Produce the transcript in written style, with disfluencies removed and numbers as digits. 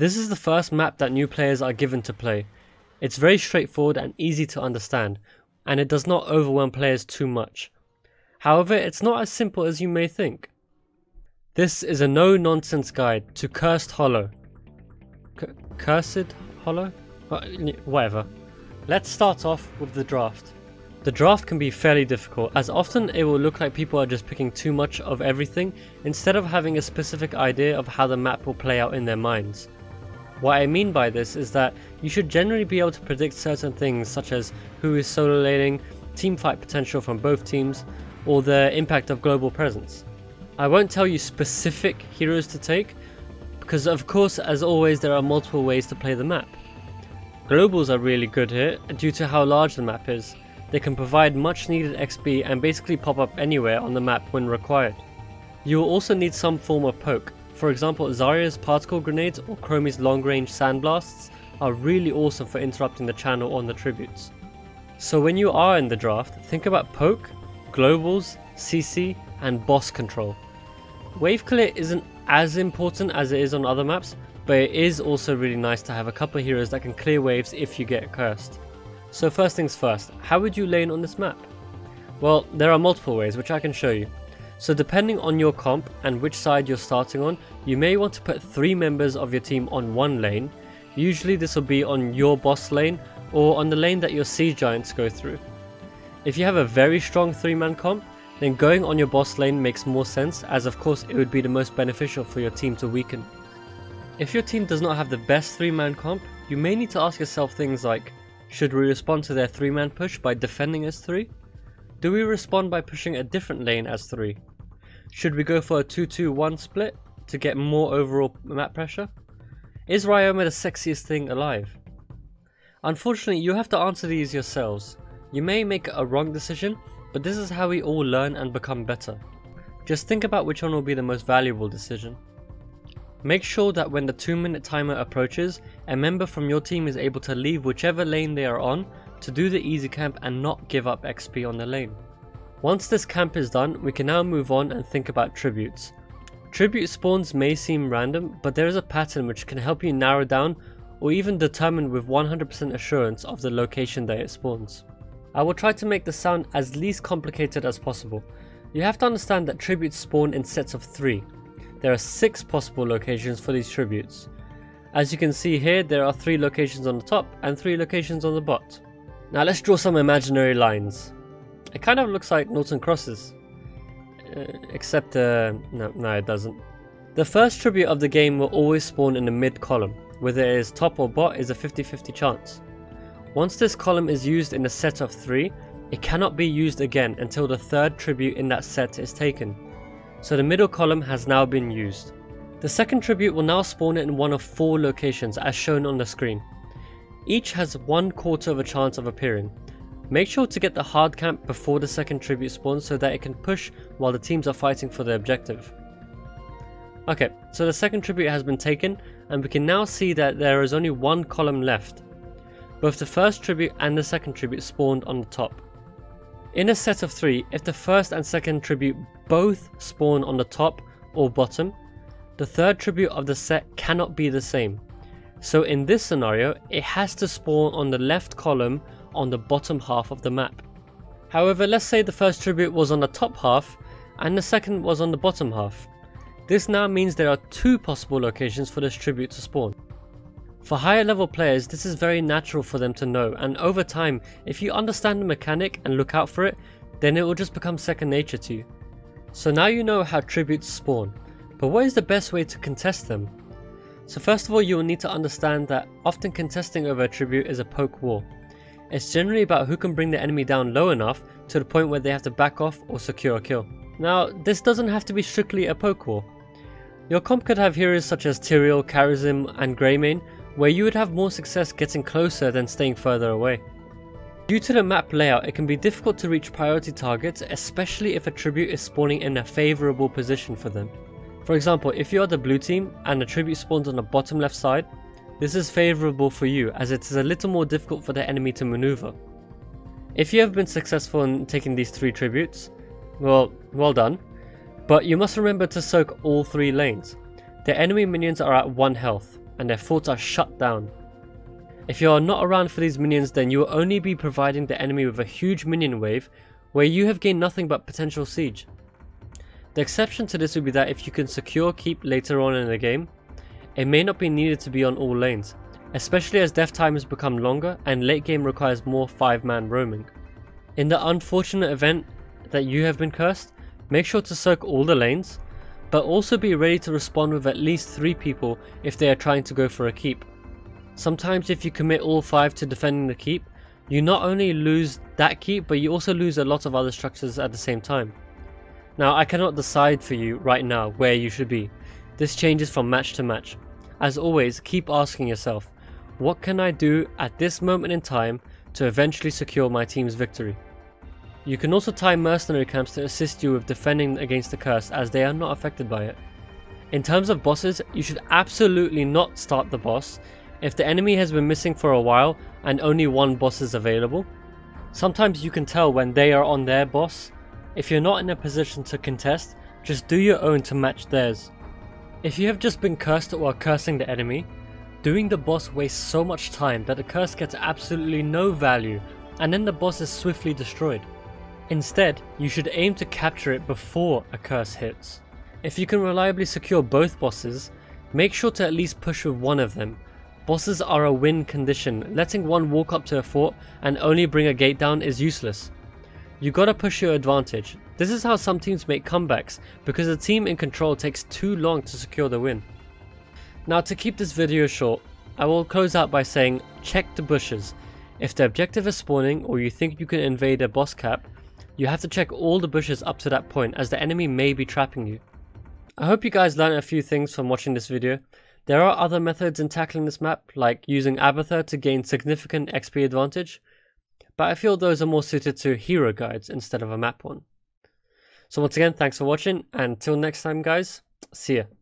This is the first map that new players are given to play. It's very straightforward and easy to understand, and it does not overwhelm players too much. However, it's not as simple as you may think. This is a no-nonsense guide to Cursed Hollow. Cursed Hollow? Whatever. Let's start off with the draft. The draft can be fairly difficult, as often it will look like people are just picking too much of everything instead of having a specific idea of how the map will play out in their minds. What I mean by this is that you should generally be able to predict certain things such as who is solo laning, team fight potential from both teams, or the impact of global presence. I won't tell you specific heroes to take, because of course as always there are multiple ways to play the map. Globals are really good here due to how large the map is. They can provide much needed XP and basically pop up anywhere on the map when required. You will also need some form of poke. For example, Zarya's particle grenades or Chromie's long range sandblasts are really awesome for interrupting the channel on the tributes. So when you are in the draft, think about poke, globals, CC and boss control. Wave clear isn't as important as it is on other maps, but it is also really nice to have a couple of heroes that can clear waves if you get cursed. So first things first, how would you lane on this map? Well, there are multiple ways which I can show you. So depending on your comp and which side you're starting on, you may want to put 3 members of your team on one lane. Usually this will be on your boss lane or on the lane that your siege giants go through. If you have a very strong 3-man comp, then going on your boss lane makes more sense, as of course it would be the most beneficial for your team to weaken. If your team does not have the best 3-man comp, you may need to ask yourself things like, should we respond to their 3-man push by defending as 3? Do we respond by pushing a different lane as 3? Should we go for a 2-2-1 split to get more overall map pressure? Is Ryoma the sexiest thing alive? Unfortunately, you have to answer these yourselves. You may make a wrong decision, but this is how we all learn and become better. Just think about which one will be the most valuable decision. Make sure that when the 2-minute timer approaches, a member from your team is able to leave whichever lane they are on to do the easy camp and not give up XP on the lane. Once this camp is done, we can now move on and think about tributes. Tribute spawns may seem random, but there is a pattern which can help you narrow down or even determine with 100% assurance of the location that it spawns. I will try to make this sound as least complicated as possible. You have to understand that tributes spawn in sets of 3. There are 6 possible locations for these tributes. As you can see here, there are 3 locations on the top and 3 locations on the bot. Now let's draw some imaginary lines. It kind of looks like Norton crosses. Except, no it doesn't. The first tribute of the game will always spawn in the mid column. Whether it is top or bot is a 50-50 chance. Once this column is used in a set of 3, it cannot be used again until the 3rd tribute in that set is taken. So the middle column has now been used. The second tribute will now spawn in one of 4 locations as shown on the screen. Each has 1/4 of a chance of appearing. Make sure to get the hard camp before the second tribute spawns so that it can push while the teams are fighting for the objective. Okay, so the second tribute has been taken and we can now see that there is only 1 column left. Both the first tribute and the second tribute spawned on the top. In a set of 3, if the first and second tribute both spawn on the top or bottom, the 3rd tribute of the set cannot be the same. So in this scenario, it has to spawn on the left column on the bottom half of the map. However, let's say the first tribute was on the top half and the second was on the bottom half. This now means there are 2 possible locations for this tribute to spawn. For higher level players, this is very natural for them to know, and over time, if you understand the mechanic and look out for it, then it will just become second nature to you. So now you know how tributes spawn, but what is the best way to contest them? So first of all, you will need to understand that often contesting over a tribute is a poke war. It's generally about who can bring the enemy down low enough to the point where they have to back off or secure a kill. Now, this doesn't have to be strictly a poke war. Your comp could have heroes such as Tyrael, Charism and Greymane, where you would have more success getting closer than staying further away. Due to the map layout, it can be difficult to reach priority targets, especially if a tribute is spawning in a favourable position for them. For example, if you are the blue team and the tribute spawns on the bottom left side, this is favourable for you as it is a little more difficult for the enemy to maneuver. If you have been successful in taking these 3 tributes, well done, but you must remember to soak all 3 lanes. The enemy minions are at 1 health, and their forts are shut down. If you are not around for these minions, then you will only be providing the enemy with a huge minion wave where you have gained nothing but potential siege. The exception to this would be that if you can secure keep later on in the game, it may not be needed to be on all lanes, especially as death times become longer and late game requires more 5-man roaming. In the unfortunate event that you have been cursed, make sure to soak all the lanes, but also be ready to respond with at least 3 people if they are trying to go for a keep. Sometimes if you commit all 5 to defending the keep, you not only lose that keep, but you also lose a lot of other structures at the same time. Now, I cannot decide for you right now where you should be. This changes from match to match. As always, keep asking yourself, what can I do at this moment in time to eventually secure my team's victory? You can also tie mercenary camps to assist you with defending against the curse, as they are not affected by it. In terms of bosses, you should absolutely not start the boss if the enemy has been missing for a while and only one boss is available. Sometimes you can tell when they are on their boss. If you're not in a position to contest, just do your own to match theirs. If you have just been cursed while cursing the enemy, doing the boss wastes so much time that the curse gets absolutely no value, and then the boss is swiftly destroyed. Instead, you should aim to capture it before a curse hits. If you can reliably secure both bosses, make sure to at least push with one of them. Bosses are a win condition. Letting one walk up to a fort and only bring a gate down is useless. You gotta push your advantage. This is how some teams make comebacks, because the team in control takes too long to secure the win. Now, to keep this video short, I will close out by saying check the bushes. If the objective is spawning or you think you can invade a boss cap, you have to check all the bushes up to that point, as the enemy may be trapping you. I hope you guys learned a few things from watching this video. There are other methods in tackling this map, like using Abathur to gain significant XP advantage, but I feel those are more suited to hero guides instead of a map one. So once again, thanks for watching, and till next time guys, see ya.